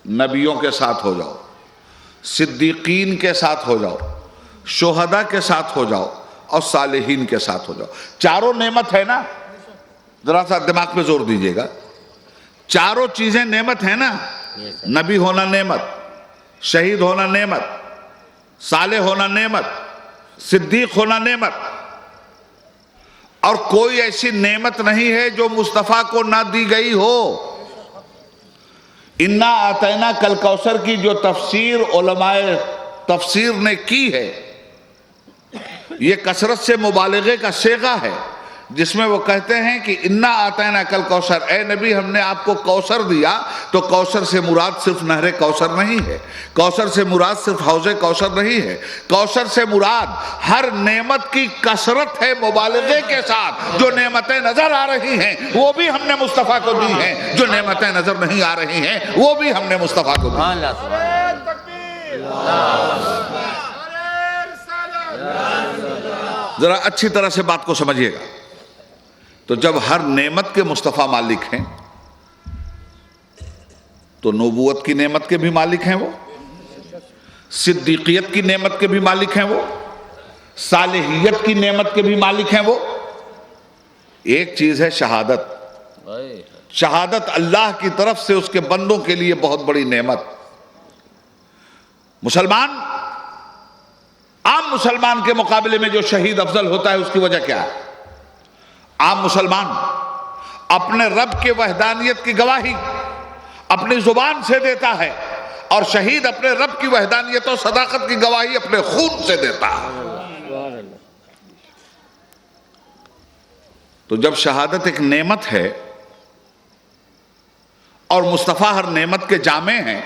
[SPEAKER 2] نبیوں کے ساتھ ہو جاؤ، صدیقین کے ساتھ ہو جاؤ، شہداء کے ساتھ ہو جاؤ، اور صالحین کے ساتھ ہو جاؤ۔ 4 نعمت ہے نا، ذرا سا دماغ پہ زور دیجئے گا، 4 چیزیں نعمت ہیں نا، نبی ہونا نعمت، شہید ہونا نعمت، صالح ہونا نعمت، صدیق ہونا نعمت، اور کوئی ایسی نعمت نہیں ہے جو مصطفیٰ کو نہ دی گئی ہو۔ اِنَّا آتَيْنَا کَالْکَوْثَر کی جو تفسیر علماء تفسیر نے کی ہے یہ کثرت سے مبالغے کا صیغہ ہے، جس میں وہ کہتے ہیں کہ انا آتینا کل کوثر، اے نبی ہم نے آپ کو کوثر دیا، تو کوثر سے مراد صرف نہر کوثر نہیں ہے، کوثر سے مراد صرف حوض کوثر نہیں ہے، کوثر سے مراد ہر نعمت کی کثرت ہے مبالغے کے ساتھ۔ جو نعمتیں نظر آ رہی ہیں وہ بھی ہم نے مصطفیٰ کو دی ہیں، جو نعمتیں نظر نہیں آ رہی ہیں وہ بھی ہم نے مصطفیٰ کو دی ہیں۔ ذرا اچھی طرح سے بات کو سمجھیے گا۔ تو جب ہر نعمت کے مصطفیٰ مالک ہیں تو نبوت کی نعمت کے بھی مالک ہیں وہ، صدیقیت کی نعمت کے بھی مالک ہیں وہ، صالحیت کی نعمت کے بھی مالک ہیں وہ۔ ایک چیز ہے شہادت، شہادت اللہ کی طرف سے اس کے بندوں کے لیے بہت بڑی نعمت۔ مسلمان، عام مسلمان کے مقابلے میں جو شہید افضل ہوتا ہے اس کی وجہ کیا ہے؟ عام مسلمان اپنے رب کے وحدانیت کی گواہی اپنی زبان سے دیتا ہے، اور شہید اپنے رب کی وحدانیت و صداقت کی گواہی اپنے خون سے دیتا ہے۔ تو جب شہادت ایک نعمت ہے اور مصطفیٰ ہر نعمت کے جامع ہیں،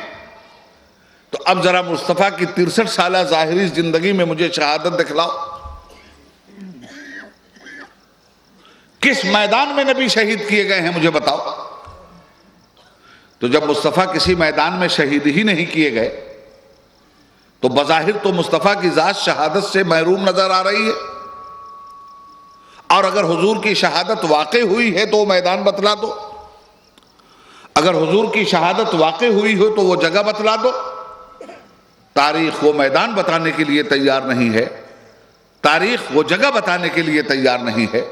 [SPEAKER 2] تو اب ذرا مصطفیٰ کی 63 سالہ ظاہری زندگی میں مجھے شہادت دکھلاؤ۔ کس میدان میں نبی شہید کیے گئے ہیں مجھے بتاؤ۔ تو جب مصطفیٰ کسی میدان میں شہید ہی نہیں کیے گئے تو بظاہر تو مصطفیٰ کی ذات شہادت سے محروم نظر آ رہی ہے، اور اگر حضور کی شہادت واقع ہوئی ہے تو وہ میدان بتلا دو، اگر حضور کی شہادت واقع ہوئی ہو تو وہ جگہ بتلا دو۔ تاریخ وہ میدان بتانے کے لیے تیار نہیں ہے، تاریخ وہ جگہ بتانے کے لیے تیار نہیں ہے،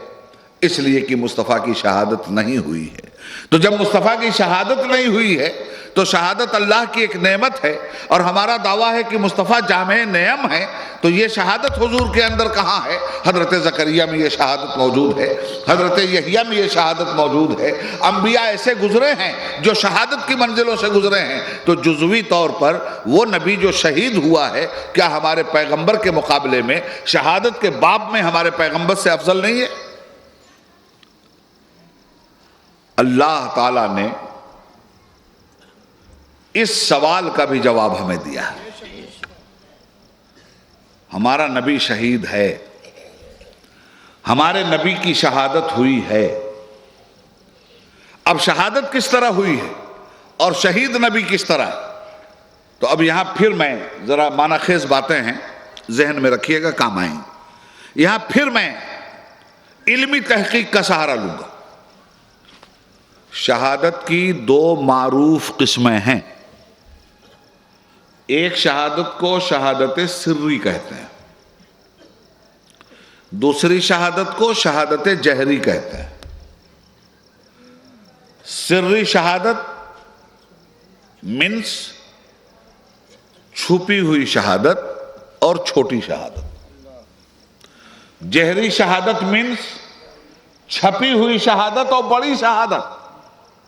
[SPEAKER 2] اس لیے کہ مصطفیٰ کی شہادت نہیں ہوئی ہے۔ تو جب مصطفیٰ کی شہادت نہیں ہوئی ہے تو شہادت اللہ کی ایک نعمت ہے، اور ہمارا دعویٰ ہے کہ مصطفیٰ جامع نعم ہے، تو یہ شہادت حضور کے اندر کہاں ہے؟ حضرت زکریا میں یہ شہادت موجود ہے، حضرت یحییٰ میں یہ شہادت موجود ہے۔ انبیاء ایسے گزرے ہیں جو شہادت کی منزلوں سے گزرے ہیں، تو جزوی طور پر وہ نبی جو شہید ہوا ہے، کیا ہمارے پیغمبر کے مقابلے میں شہادت کے باب میں ہمارے پیغمبر سے افضل نہیں ہے؟ اللہ تعالیٰ نے اس سوال کا بھی جواب ہمیں دیا ہے۔ ہمارا نبی شہید ہے، ہمارے نبی کی شہادت ہوئی ہے۔ اب شہادت کس طرح ہوئی ہے اور شہید نبی کس طرح ہے؟ تو اب یہاں پھر میں ذرا معنی خیز باتیں ہیں، ذہن میں رکھیے گا، کام آئیں۔ یہاں پھر میں علمی تحقیق کا سہارا لوں گا۔ شہادت کی دو معروف قسمیں ہیں، ایک شہادت کو شہادت سری کہتے ہیں، دوسری شہادت کو شہادت جہری کہتے ہیں۔ سری شہادت منس چھپی ہوئی شہادت اور چھوٹی شہادت، جہری شہادت منس چھپی ہوئی شہادت اور بڑی شہادت،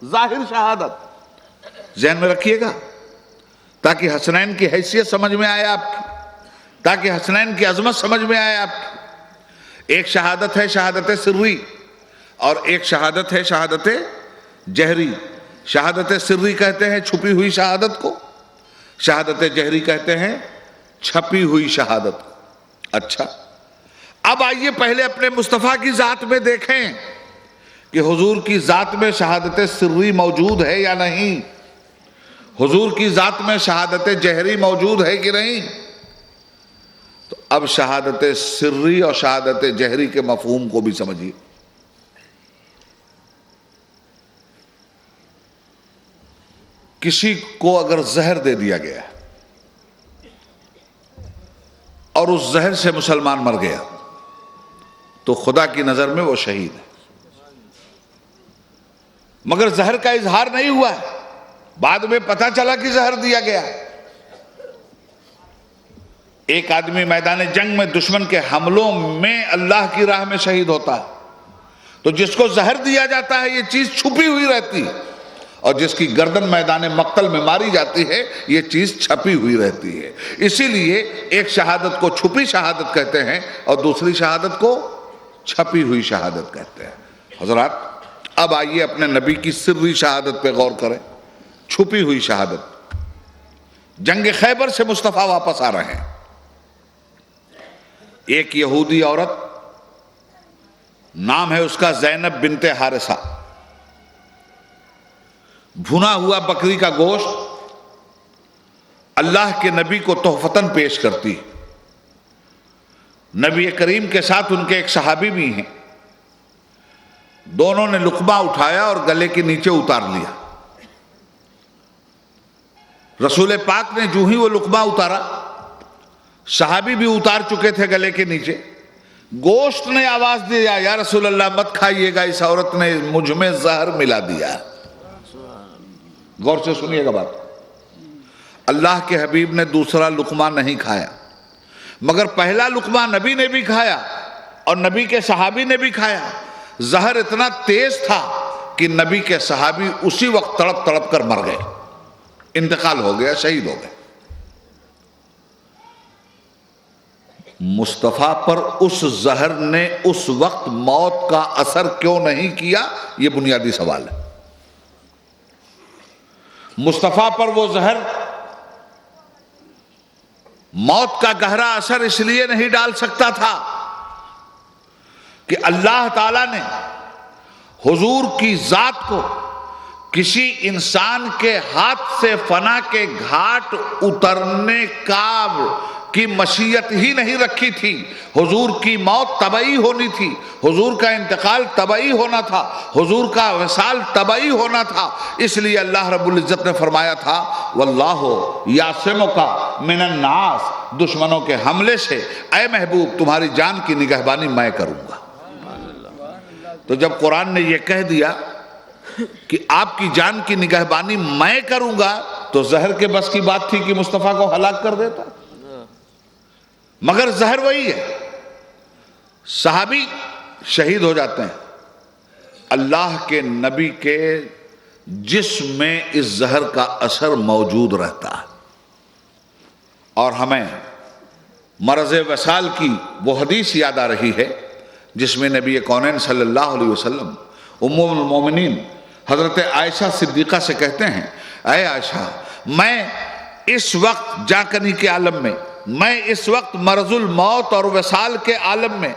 [SPEAKER 2] ظاہر شہادت۔ ذہن میں رکھیے گا تاکہ حسنین کی حیثیت سمجھ میں آئے آپ کی، تاکہ حسنین کی عظمت سمجھ میں آئے آپ کی۔ ایک شہادت ہے شہادت سری، اور ایک شہادت ہے شہادت جہری۔ شہادت سری کہتے ہیں چھپی ہوئی شہادت کو، شہادت جہری کہتے ہیں چھپی ہوئی شہادت کو۔ اچھا، اب آئیے پہلے اپنے مصطفیٰ کی ذات میں دیکھیں کہ حضور کی ذات میں شہادت سری موجود ہے یا نہیں، حضور کی ذات میں شہادت جہری موجود ہے کہ نہیں۔ تو اب شہادت سری اور شہادت جہری کے مفہوم کو بھی سمجھیے۔ کسی کو اگر زہر دے دیا گیا اور اس زہر سے مسلمان مر گیا تو خدا کی نظر میں وہ شہید ہے، مگر زہر کا اظہار نہیں ہوا ہے، بعد میں پتہ چلا کہ زہر دیا گیا۔ ایک آدمی میدان جنگ میں دشمن کے حملوں میں اللہ کی راہ میں شہید ہوتا ہے، تو جس کو زہر دیا جاتا ہے یہ چیز چھپی ہوئی رہتی ہے، اور جس کی گردن میدان مقتل میں ماری جاتی ہے یہ چیز چھپی ہوئی رہتی ہے. اسی لیے ایک شہادت کو چھپی شہادت کہتے ہیں اور دوسری شہادت کو چھپی ہوئی شہادت کہتے ہیں. حضرات اب آئیے اپنے نبی کی سری شہادت پہ غور کریں. چھپی ہوئی شہادت. جنگ خیبر سے مصطفیٰ واپس آ رہے ہیں. ایک یہودی عورت نام ہے اس کا زینب بنت حارثہ بھنا ہوا بکری کا گوشت اللہ کے نبی کو تحفتاً پیش کرتی. نبی کریم کے ساتھ ان کے ایک صحابی بھی ہیں. دونوں نے لقمہ اٹھایا اور گلے کے نیچے اتار لیا. رسول پاک نے جو ہی وہ لقمہ اتارا صحابی بھی اتار چکے تھے گلے کے نیچے. گوشت نے آواز دیا یا رسول اللہ مت کھائیے گا اس عورت نے مجھ میں زہر ملا دیا. غور سے سنیے گا بات. اللہ کے حبیب نے دوسرا لقمہ نہیں کھایا مگر پہلا لقمہ نبی نے بھی کھایا اور نبی کے صحابی نے بھی کھایا. زہر اتنا تیز تھا کہ نبی کے صحابی اسی وقت تڑپ تڑپ کر مر گئے. انتقال ہو گیا, شہید ہو گئے. مصطفیٰ پر اس زہر نے اس وقت موت کا اثر کیوں نہیں کیا, یہ بنیادی سوال ہے. مصطفیٰ پر وہ زہر موت کا گہرا اثر اس لیے نہیں ڈال سکتا تھا کہ اللہ تعالیٰ نے حضور کی ذات کو کسی انسان کے ہاتھ سے فنا کے گھاٹ اترنے کی مشیت ہی نہیں رکھی تھی. حضور کی موت طبعی ہونی تھی, حضور کا انتقال طبعی ہونا تھا, حضور کا وصال طبعی ہونا تھا. اس لیے اللہ رب العزت نے فرمایا تھا واللہ یعصمک من الناس, دشمنوں کے حملے سے اے محبوب تمہاری جان کی نگہبانی میں کروں گا. تو جب قرآن نے یہ کہہ دیا کہ آپ کی جان کی نگہبانی میں کروں گا تو زہر کے بس کی بات تھی کہ مصطفیٰ کو ہلاک کر دیتا. مگر زہر وہی ہے. صحابی شہید ہو جاتے ہیں. اللہ کے نبی کے جسم میں اس زہر کا اثر موجود رہتا ہے. اور ہمیں مرض وصال کی وہ حدیث یاد آ رہی ہے جس میں نبی کونین صلی اللہ علیہ وسلم ام المومنین حضرت عائشہ صدیقہ سے کہتے ہیں اے عائشہ میں اس وقت جاکنی کے عالم میں اس وقت مرض الموت اور وصال کے عالم میں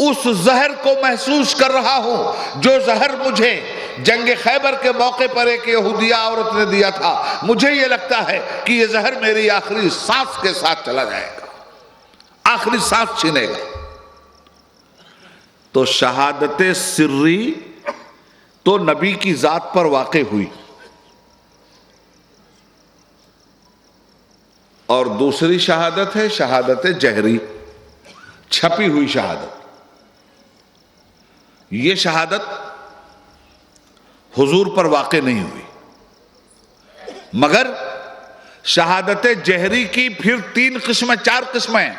[SPEAKER 2] اس زہر کو محسوس کر رہا ہوں جو زہر مجھے جنگ خیبر کے موقع پر ایک یہودیہ عورت نے دیا تھا. مجھے یہ لگتا ہے کہ یہ زہر میری آخری سانس کے ساتھ چلا جائے گا, آخری سانس چھینے گا. تو شہادت سری تو نبی کی ذات پر واقع ہوئی اور دوسری شہادت ہے شہادت جہری, چھپی ہوئی شہادت. یہ شہادت حضور پر واقع نہیں ہوئی مگر شہادت جہری کی پھر 4 قسمیں.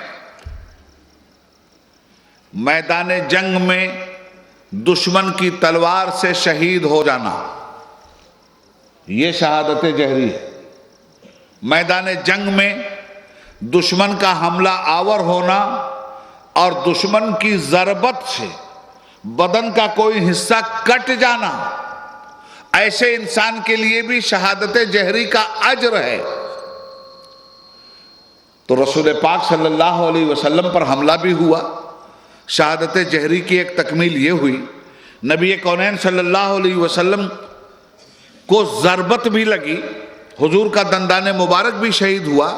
[SPEAKER 2] میدان جنگ میں دشمن کی تلوار سے شہید ہو جانا یہ شہادت جہری ہے. میدان جنگ میں دشمن کا حملہ آور ہونا اور دشمن کی ضربت سے بدن کا کوئی حصہ کٹ جانا, ایسے انسان کے لیے بھی شہادت جہری کا اجر ہے. تو رسول پاک صلی اللہ علیہ وسلم پر حملہ بھی ہوا. شہادت جہری کی ایک تکمیل یہ ہوئی نبی کونین صلی اللہ علیہ وسلم کو ضربت بھی لگی, حضور کا دندان مبارک بھی شہید ہوا,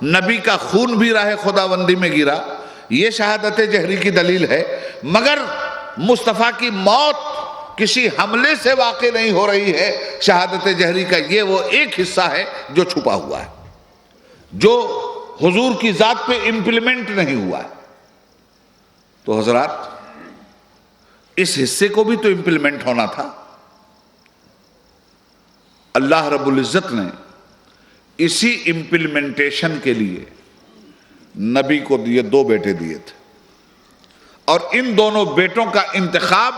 [SPEAKER 2] نبی کا خون بھی راہ خداوندی میں گرا. یہ شہادت جہری کی دلیل ہے. مگر مصطفیٰ کی موت کسی حملے سے واقع نہیں ہو رہی ہے. شہادت جہری کا یہ وہ ایک حصہ ہے جو چھپا ہوا ہے, جو حضور کی ذات پہ امپلیمنٹ نہیں ہوا ہے. تو حضرات اس حصے کو بھی تو امپلیمنٹ ہونا تھا. اللہ رب العزت نے اسی امپلیمنٹیشن کے لیے نبی کو 2 بیٹے دیے تھے اور ان دونوں بیٹوں کا انتخاب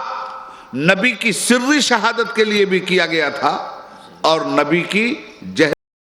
[SPEAKER 2] نبی کی سری شہادت کے لیے بھی کیا گیا تھا اور نبی کی